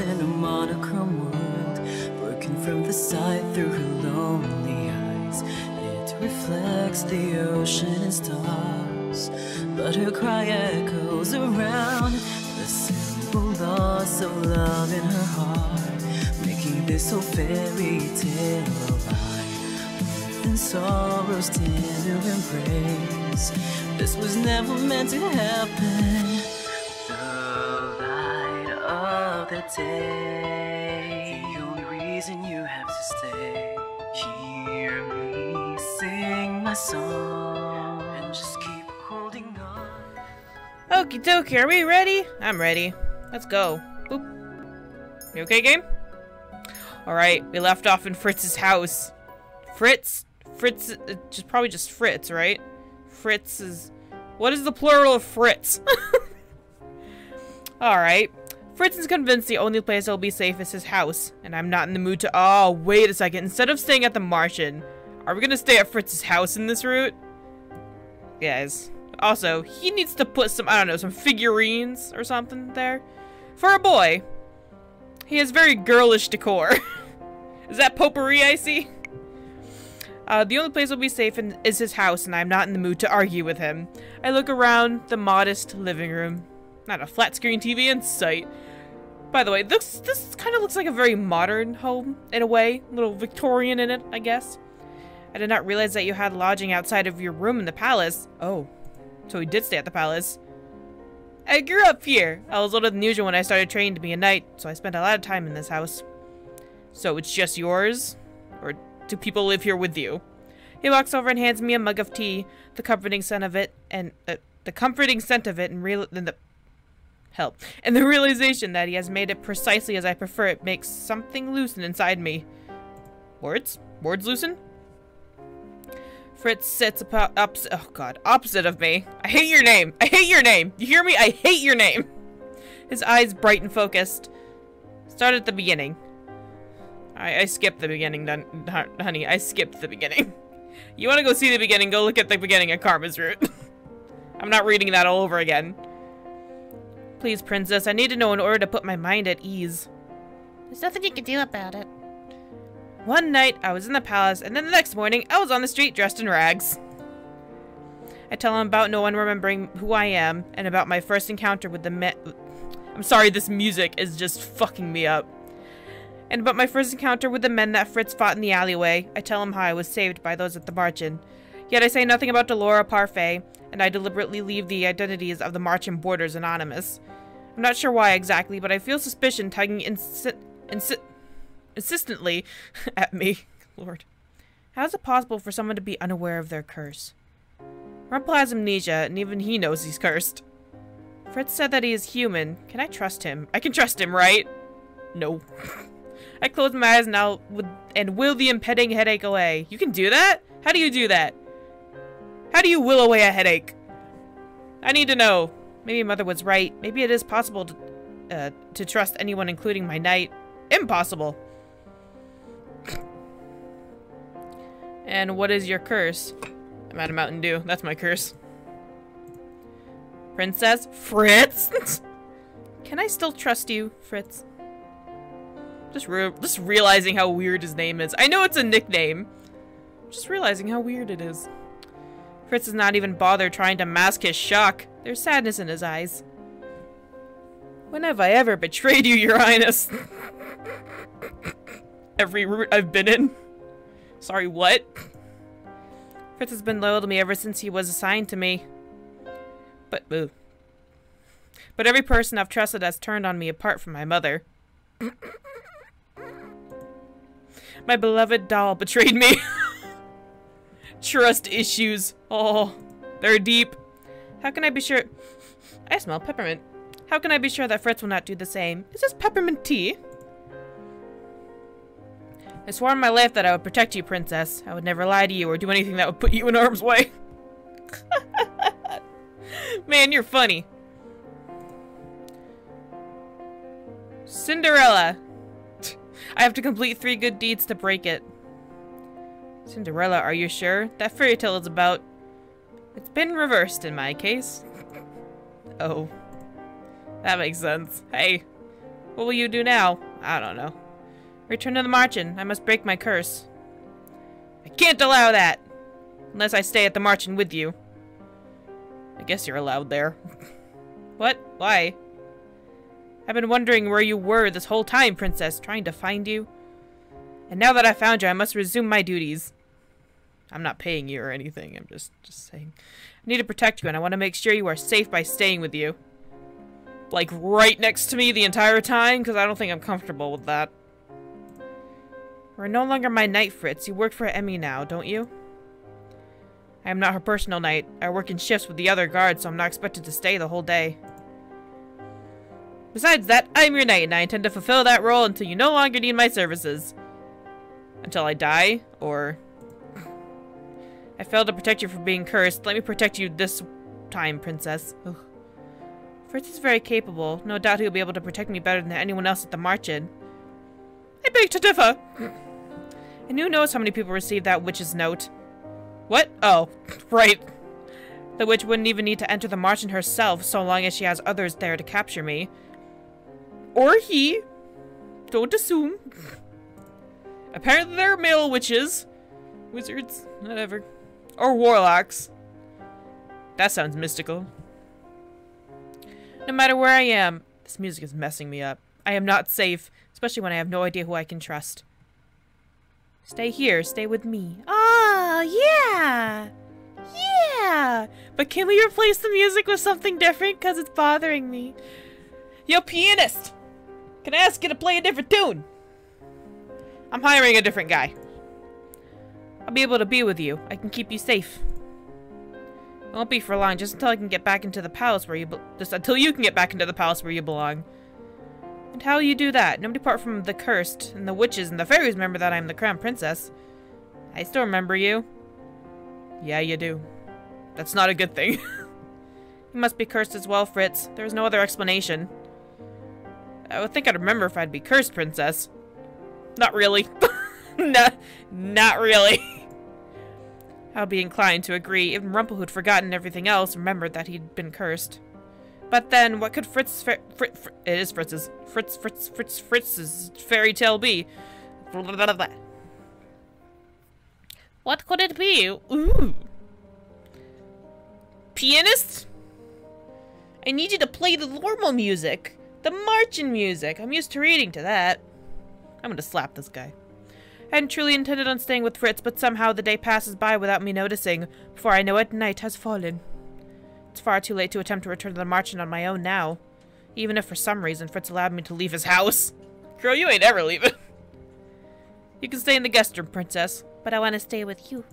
in a monochrome world, broken from the sight through her lonely eyes. It reflects the ocean and stars, but her cry echoes around the simple loss of love in her heart, making this whole fairy tale alive. And sorrow's tender embrace, this was never meant to happen. The light of the day, the only reason you have to stay. Hear me sing my song and just keep holding on. Okie dokie, are we ready? I'm ready. Let's go. Boop. You okay, game? Alright, we left off in Fritz's house. Fritz, probably just Fritz, right? Fritz is... What is the plural of Fritz? Alright. Fritz is convinced the only place he'll be safe is his house, and I'm not in the mood to- Oh, wait a second. Instead of staying at the Martian, are we gonna stay at Fritz's house in this route? Yes. Also, he needs to put some, I don't know, some figurines or something there. For a boy. He has very girlish decor. Is that potpourri I see? The only place we'll be safe is his house, and I'm not in the mood to argue with him. I look around the modest living room. Not a flat screen TV in sight. By the way, this kind of looks like a very modern home, in a way. A little Victorian in it, I guess. I did not realize that you had lodging outside of your room in the palace. Oh, so he did stay at the palace. I grew up here. I was older than usual when I started training to be a knight, so I spent a lot of time in this house. So it's just yours? Or do people live here with you? He walks over and hands me a mug of tea, the comforting scent of it, and the realization that he has made it precisely as I prefer it makes something loosen inside me. Words? Words loosen? Fritz sits opposite of me. I hate your name. I hate your name. You hear me? I hate your name. His eyes bright and focused. Start at the beginning. I skipped the beginning, honey. I skipped the beginning. You want to go see the beginning? Go look at the beginning of Karma's route. I'm not reading that all over again. Please, princess, I need to know in order to put my mind at ease. There's nothing you can do about it. One night, I was in the palace, and then the next morning, I was on the street dressed in rags. I tell him about no one remembering who I am, and about my first encounter with the men— I'm sorry, this music is just fucking me up. And about my first encounter with the men that Fritz fought in the alleyway. I tell him how I was saved by those at the Martian. Yet I say nothing about Delora Parfait, and I deliberately leave the identities of the Martian boarders anonymous. I'm not sure why exactly, but I feel suspicion tugging insistently at me. Lord. How is it possible for someone to be unaware of their curse? Rumple has amnesia, and even he knows he's cursed. Fritz said that he is human. Can I trust him? I can trust him, right? No. I close my eyes now and will the impending headache away. You can do that? How do you do that? How do you will away a headache? I need to know. Maybe Mother was right. Maybe it is possible to trust anyone, including my knight. Impossible. And what is your curse? I'm out of Mountain Dew. That's my curse. Princess Fritz? Can I still trust you, Fritz? Just realizing how weird his name is. I know it's a nickname. Just realizing how weird it is. Fritz is not even bothered trying to mask his shock. There's sadness in his eyes. When have I ever betrayed you, Your Highness? Every route I've been in. Sorry, what? Fritz has been loyal to me ever since he was assigned to me. But every person I've trusted has turned on me apart from my mother. My beloved doll betrayed me. Trust issues. Oh, they're deep. How can I be sure? I smell peppermint. How can I be sure that Fritz will not do the same? Is this peppermint tea? I swore on my life that I would protect you, princess. I would never lie to you or do anything that would put you in harm's way. Man, you're funny. Cinderella. I have to complete 3 good deeds to break it. Cinderella, are you sure? That fairy tale is about... It's been reversed in my case. Oh. That makes sense. Hey. What will you do now? I don't know. Return to the Marchen. I must break my curse. I can't allow that! Unless I stay at the Marchen with you. I guess you're allowed there. What? Why? I've been wondering where you were this whole time, Princess, trying to find you. And now that I found you, I must resume my duties. I'm not paying you or anything, I'm just saying. I need to protect you, and I want to make sure you are safe by staying with you. Like, right next to me the entire time? Because I don't think I'm comfortable with that. You're no longer my knight, Fritz. You work for Emmy now, don't you? I am not her personal knight. I work in shifts with the other guards, so I'm not expected to stay the whole day. Besides that, I'm your knight, and I intend to fulfill that role until you no longer need my services. Until I die, or... I failed to protect you from being cursed. Let me protect you this time, Princess. Ugh. Fritz is very capable. No doubt he'll be able to protect me better than anyone else at the Marchen. I beg to differ. And who knows how many people received that witch's note? What? Oh, right. The witch wouldn't even need to enter the Marchen herself, so long as she has others there to capture me. Or he. Don't assume. Apparently there are male witches. Wizards. Whatever. Or warlocks. That sounds mystical. No matter where I am, this music is messing me up. I am not safe, especially when I have no idea who I can trust. Stay here, stay with me. Oh, yeah! Yeah! But can we replace the music with something different? Because it's bothering me. Yo, pianist! Can I ask you to play a different tune? I'm hiring a different guy. I'll be able to be with you. I can keep you safe. It won't be for long, just until I can get back into the palace where you until you can get back into the palace where you belong. And how will you do that? Nobody apart from the cursed and the witches and the fairies remember that I'm the crown princess. I still remember you. Yeah, you do. That's not a good thing. You must be cursed as well, Fritz. There is no other explanation. I would think I'd remember if I'd be cursed, princess. Not really. Not really. I'll be inclined to agree. Even Rumpel, who'd forgotten everything else, remembered that he'd been cursed. But then, what could Fritz's fairy tale be? What could it be? Ooh. Pianist? I need you to play the normal music. The marching music. I'm used to reading to that. I'm gonna slap this guy. I hadn't truly intended on staying with Fritz, but somehow the day passes by without me noticing. Before I know it, night has fallen. It's far too late to attempt to return to the Marchen on my own now. Even if for some reason Fritz allowed me to leave his house. Girl, you ain't ever leaving. You can stay in the guest room, princess. But I want to stay with you.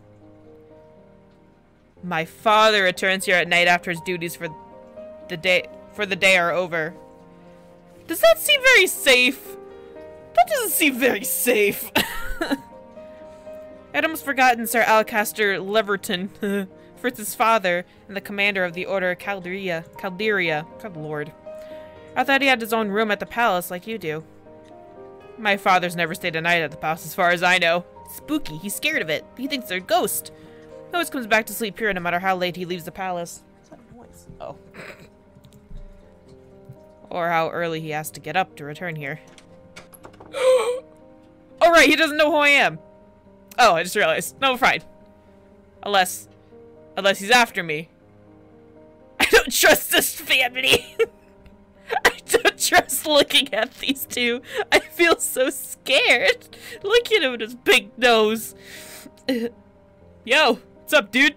My father returns here at night after his duties for the day are over. Does that seem very safe? That doesn't seem very safe. I'd almost forgotten Sir Alcaster Leverton, Fritz's father, and the commander of the Order of Calderia. Good lord. I thought he had his own room at the palace like you do. My father's never stayed a night at the palace as far as I know. Spooky, he's scared of it. He thinks they're ghosts. He always comes back to sleep here no matter how late he leaves the palace. What's that noise? Oh. Or how early he has to get up to return here. Oh right, he doesn't know who I am. Oh, I just realized. No, fine. Unless he's after me. I don't trust this family. I don't trust looking at these two. I feel so scared. Look at him with his big nose. Yo, what's up, dude?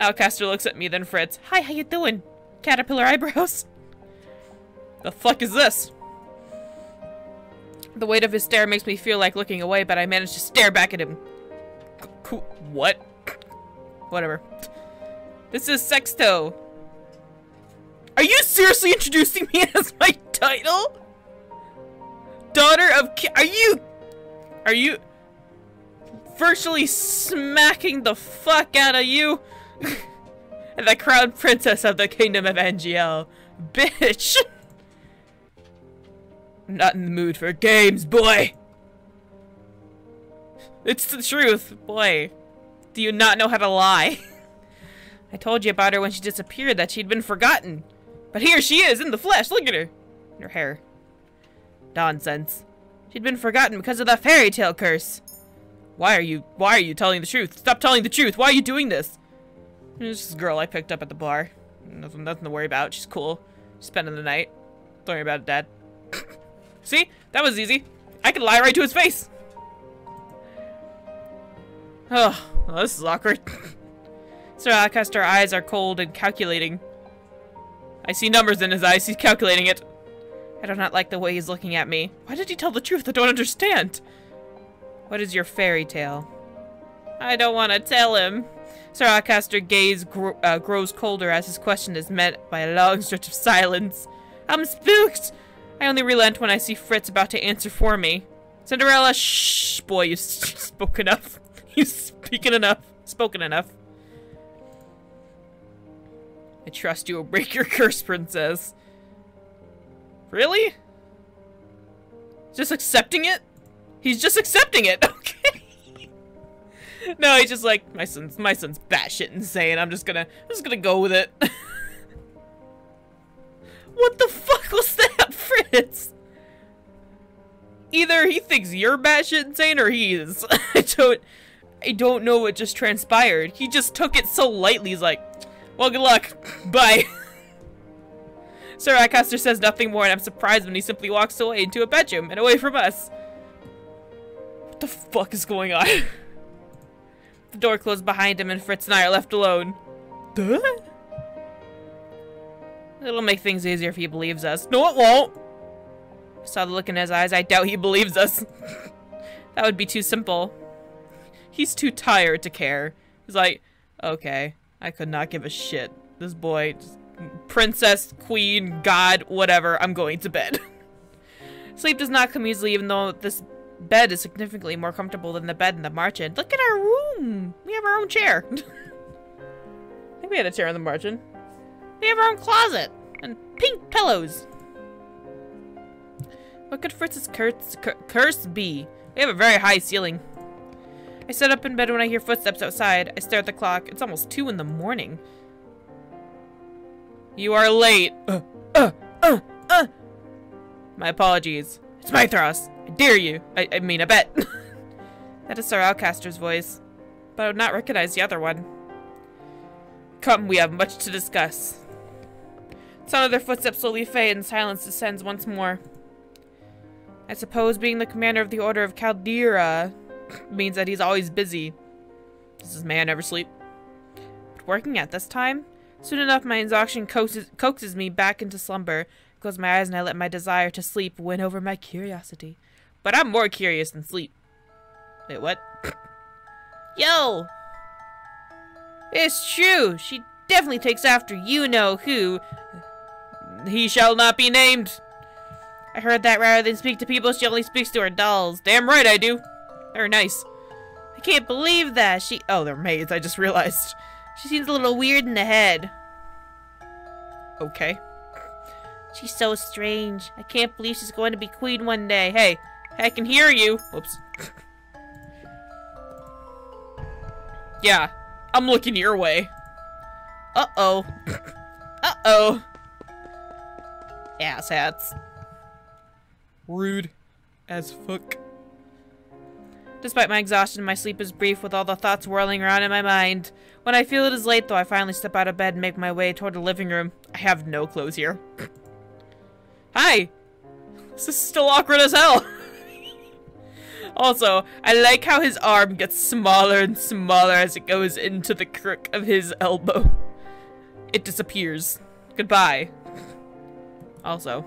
Alcaster looks at me, then Fritz. Hi, how you doing? Caterpillar eyebrows. The fuck is this? The weight of his stare makes me feel like looking away, but I manage to stare back at him. What? Whatever. This is Sexto. Are you seriously introducing me as my title? Daughter of Are you virtually smacking the fuck out of you? And the crown princess of the kingdom of Angiel. Bitch! I'm not in the mood for games, boy! It's the truth, boy. Do you not know how to lie? I told you about her when she disappeared, that she'd been forgotten. But here she is, in the flesh, look at her. Her hair. Nonsense. She'd been forgotten because of the fairy tale curse. Why are you telling the truth? Stop telling the truth. Why are you doing this? It's just a girl I picked up at the bar. Nothing to worry about. She's cool. She's spending the night. Don't worry about it, Dad. See? That was easy. I could lie right to his face. Oh, well, this is awkward. Sir Alcaster's eyes are cold and calculating. I see numbers in his eyes. He's calculating it. I do not like the way he's looking at me. Why did he tell the truth? I don't understand. What is your fairy tale? I don't want to tell him. Sir Alcaster's gaze grows colder as his question is met by a long stretch of silence. I'm spooked. I only relent when I see Fritz about to answer for me. Cinderella, shh, boy, you've spoken enough. You've spoken enough. I trust you will break your curse, princess. Really? Just accepting it? He's just accepting it. Okay. No, he's just like, my son's batshit insane. I'm just gonna go with it. What the fuck was that, Fritz? Either he thinks you're batshit insane or he is. I don't know what just transpired. He just took it so lightly. He's like, well, good luck. Bye. Sir Alcaster says nothing more, and I'm surprised when he simply walks away into a bedroom and away from us. What the fuck is going on? The door closed behind him, and Fritz and I are left alone. Duh? It'll make things easier if he believes us. No, it won't. I saw the look in his eyes. I doubt he believes us. That would be too simple. He's too tired to care. He's like, okay, I could not give a shit. This boy, just, princess, queen, god, whatever, I'm going to bed. Sleep does not come easily, even though this bed is significantly more comfortable than the bed in the Marchand. Look at our room. We have our own chair. I think we had a chair in the Marchand. We have our own closet and pink pillows. What could Fritz's curse be? We have a very high ceiling. I sit up in bed when I hear footsteps outside. I stare at the clock. It's almost 2 in the morning. You are late. My apologies. It's my thrust. I dare you. I mean, I bet. That is Sir Alcaster's voice, but I would not recognize the other one. Come, we have much to discuss. The sound of their footsteps slowly fade and silence descends once more. I suppose being the commander of the Order of Caldera means that he's always busy. Does this man ever sleep? But working at this time? Soon enough, my exhaustion coaxes me back into slumber. I close my eyes and I let my desire to sleep win over my curiosity. But I'm more curious than sleep. Wait, what? Yo! It's true. She definitely takes after you-know-who. He shall not be named. I heard that rather than speak to people, she only speaks to her dolls. Damn right I do. They're nice. I can't believe that. Oh, they're maids. I just realized. She seems a little weird in the head. Okay. She's so strange. I can't believe she's going to be queen one day. Hey, I can hear you. Whoops. Yeah, I'm looking your way. Uh-oh. Uh-oh. Asshats. Rude as fuck. Despite my exhaustion, my sleep is brief with all the thoughts whirling around in my mind. When I feel it is late, though, I finally step out of bed and make my way toward the living room. I have no clothes here. Hi! This is still awkward as hell! Also, I like how his arm gets smaller and smaller as it goes into the crook of his elbow. It disappears. Goodbye. Also,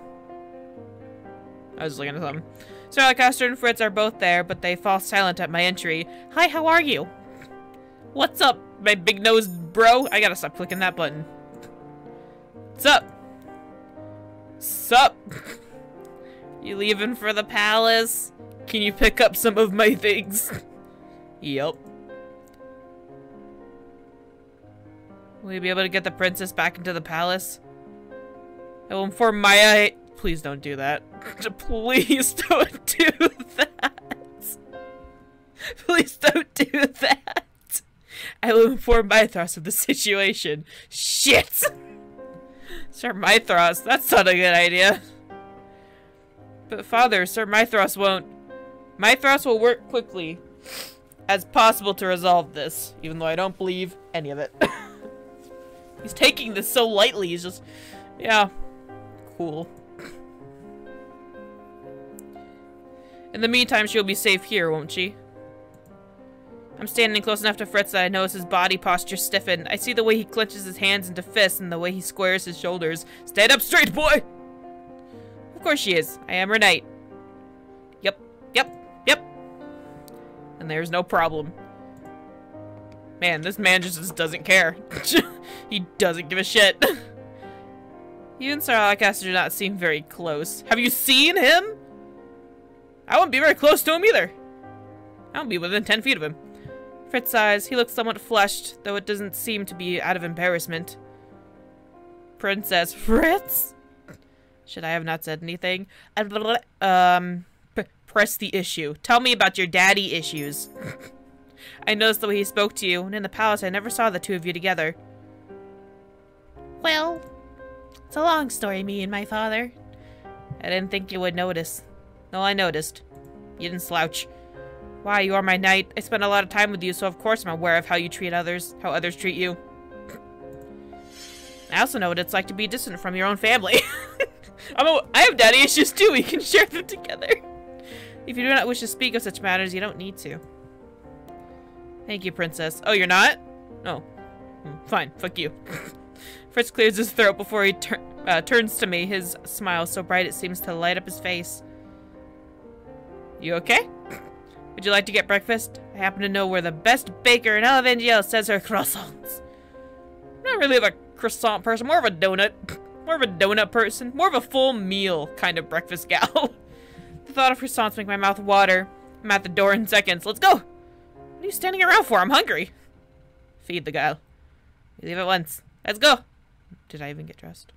I was just looking at something. Sir Alcaster and Fritz are both there, but they fall silent at my entry. Hi, how are you? What's up, my big-nosed bro? I gotta stop clicking that button. Sup? Sup? You leaving for the palace? Can you pick up some of my things? Yup. Will you be able to get the princess back into the palace? I will inform Maya. Please don't do that. Please don't do that. Please don't do that. I will inform Mythros of the situation. Shit! Sir Mythros, that's not a good idea. But father, sir, my thrust won't. My thrust will work quickly as possible to resolve this, even though I don't believe any of it. He's taking this so lightly, he's just, yeah, cool. In the meantime, she'll be safe here, won't she? I'm standing close enough to Fritz that I notice his body posture stiffen. I see the way he clenches his hands into fists and the way he squares his shoulders. Stand up straight, boy! Of course she is. I am her knight. Yep, yep, yep. And there's no problem. Man, this man just doesn't care. He doesn't give a shit. You and Sir Alcaster do not seem very close. Have you seen him? I wouldn't be very close to him either. I won't be within 10 feet of him. Fritz sighs. He looks somewhat flushed, though it doesn't seem to be out of embarrassment. Princess Fritz? Should I have not said anything? Press the issue. Tell me about your daddy issues. I noticed the way he spoke to you, and in the palace I never saw the two of you together. Well, it's a long story, me and my father. I didn't think you would notice. No, I noticed. You didn't slouch. Why, you are my knight. I spend a lot of time with you, so of course I'm aware of how you treat others, how others treat you. I also know what it's like to be distant from your own family. I have daddy issues too, we can share them together. If you do not wish to speak of such matters, you don't need to. Thank you, princess. Oh, you're not? Oh. Fine, fuck you. Fritz clears his throat before he turns to me, his smile so bright it seems to light up his face. You okay? Would you like to get breakfast? I happen to know where the best baker in Elevangel sells her croissants. I'm not really a croissant person, more of a donut. More of a donut person. More of a full meal kind of breakfast gal. The thought of croissants make my mouth water. I'm at the door in seconds. Let's go! What are you standing around for? I'm hungry. Feed the gal. We leave at once. Let's go! Did I even get dressed?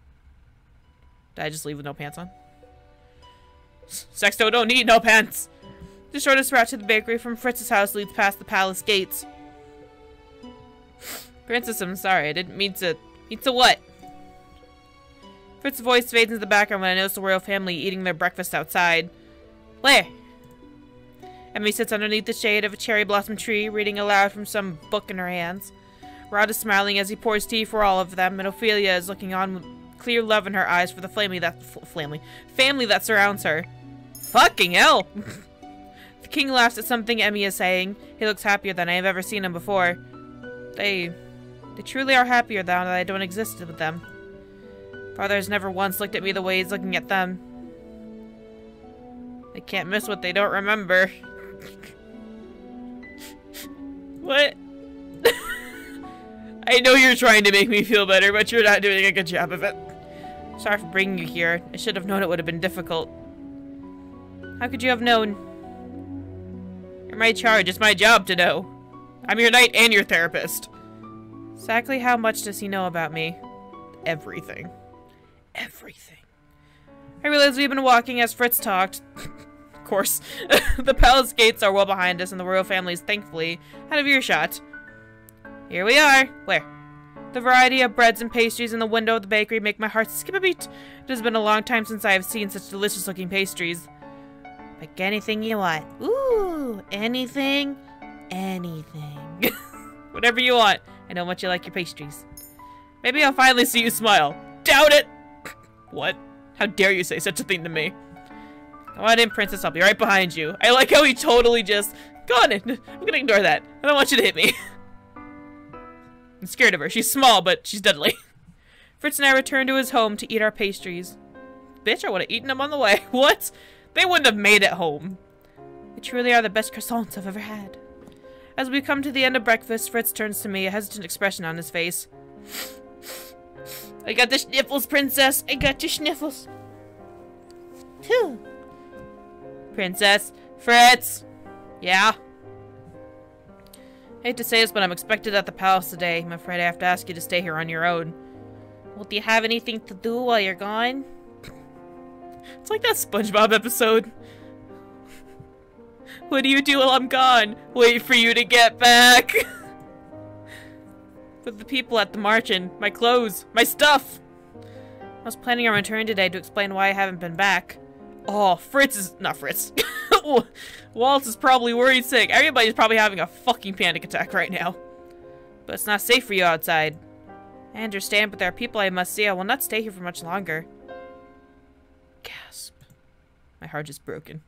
Did I just leave with no pants on? Sexto don't need no pants! The shortest route to the bakery from Fritz's house leads past the palace gates. Princess, I'm sorry. I didn't mean to... Mean to what? Fritz's voice fades into the background when I notice the royal family eating their breakfast outside. Where? Emmy sits underneath the shade of a cherry blossom tree, reading aloud from some book in her hands. Rod is smiling as he pours tea for all of them, and Ophelia is looking on with clear love in her eyes for the family that surrounds her. Fucking hell! The king laughs at something Emmy is saying. He looks happier than I have ever seen him before. They truly are happier now that I don't exist with them. Father has never once looked at me the way he's looking at them. They can't miss what they don't remember. What? I know you're trying to make me feel better, but you're not doing a good job of it. Sorry for bringing you here. I should have known it would have been difficult. How could you have known? You're my charge. It's my job to know. I'm your knight and your therapist. Exactly how much does he know about me? Everything. Everything. I realize we've been walking as Fritz talked. Of course. The palace gates are well behind us and the royal family is thankfully out of earshot. Here we are. Where? The variety of breads and pastries in the window of the bakery make my heart skip a beat. It has been a long time since I have seen such delicious looking pastries. Pick anything you want. Ooh, anything. Anything. Whatever you want. I know how much you like your pastries. Maybe I'll finally see you smile. Doubt it! What? How dare you say such a thing to me? Go on in, princess. I'll be right behind you. I like how he totally just... Go on in. I'm gonna ignore that. I don't want you to hit me. I'm scared of her. She's small, but she's deadly. Fritz and I returned to his home to eat our pastries. Bitch, I would have eaten them on the way. What? They wouldn't have made it home. They truly are the best croissants I've ever had. As we come to the end of breakfast, Fritz turns to me, a hesitant expression on his face. I got the sniffles, princess. I got your sniffles. Phew. Princess. Fritz. Yeah? I hate to say this, but I'm expected at the palace today. I'm afraid I have to ask you to stay here on your own. Well, do you have anything to do while you're gone? It's like that SpongeBob episode. What do you do while I'm gone? Wait for you to get back. With the people at the march-in, my clothes, my stuff. I was planning on returning today to explain why I haven't been back. Oh, Fritz is... Not Fritz. Waltz is probably worried sick. Everybody's probably having a fucking panic attack right now. But it's not safe for you outside. I understand, but there are people I must see. I will not stay here for much longer. Gasp. My heart is broken.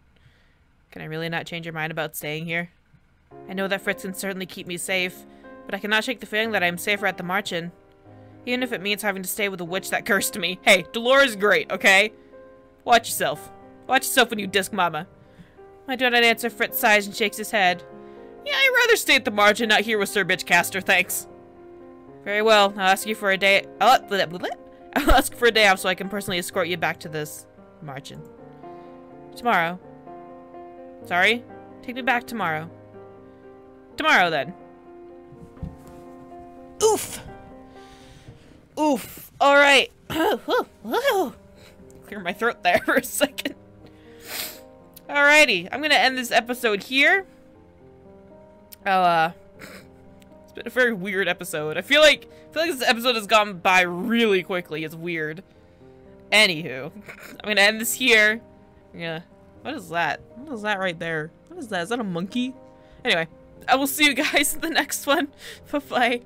Can I really not change your mind about staying here? I know that Fritz can certainly keep me safe, but I cannot shake the feeling that I am safer at the Marchen. Even if it means having to stay with a witch that cursed me. Hey, Dolores is great, okay? Watch yourself. Watch yourself when you disc mama. I do not answer. Fritz sighs and shakes his head. Yeah, I'd rather stay at the Marchen, not here with Sir Bitchcaster, thanks. Very well, I'll ask you for a day. I'll ask for a day off so I can personally escort you back to this Marchen. Tomorrow. Sorry? Take me back tomorrow. Tomorrow, then. Oof! Oof. Alright. Clear my throat there for a second. Alrighty. I'm gonna end this episode here. It's been a very weird episode. I feel like this episode has gone by really quickly. It's weird. Anywho. I'm gonna end this here. Yeah. What is that? What is that right there? What is that? Is that a monkey? Anyway, I will see you guys in the next one. Bye-bye.